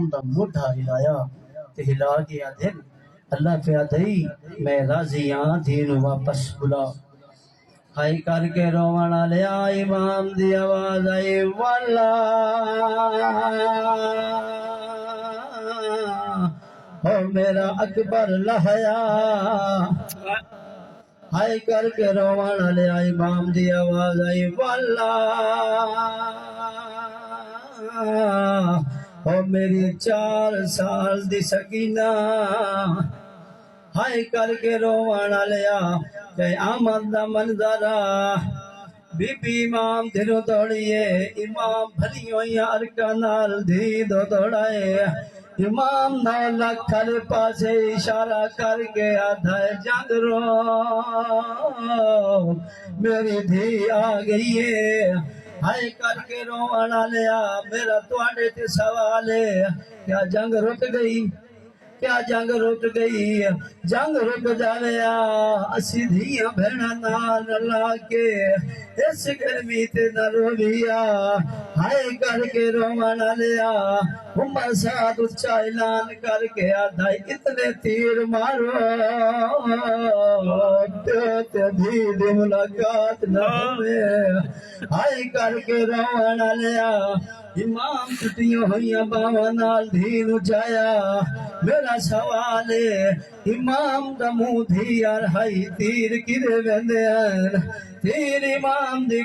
दा मोढ़ा हिलाया ते हिला गया दिल। अल्लाह पे दई मैं राजी हां दीन वापस बुला। हाय करके रोवण लिया इमाम दी आवाज आई वाला हो मेरा अकबर लहया। हाय करके रोवण लिया इमाम दी आवाज आई वाला हो मेरी 4 साल दी सकीना। हाय करके रोवण लिया के आमद दा मंजरा। बीबी इमाम दिलो दौड़िए इमाम भली हुई अरका नाल धी दो दौड़ाए। इमाम ना लखल पासे इशारा करके आधा जंग रो मेरी धी आ गई है। हाय करके रोवण लिया मेरा तुहाडे ते सवाल है क्या जंग रुक गई? क्या जंग रुक गई? जंग रुक जाया असी धिया भेड़ा नाल ला के इस गर्मी ते न रोविया। हाय करके रोवण लिया उमर साद उच्चा ऐलान करके आधा इतने तीर मारो ते धी दी मुलाकात न होवे। हाय करके रोवण लिया इमाम टुटियों हुई बावा नाल धी नु जाया। मेरा सवाल है इमाम दा मुंह धी यार हाई तीर किदे वेंदे तीर इमाम दी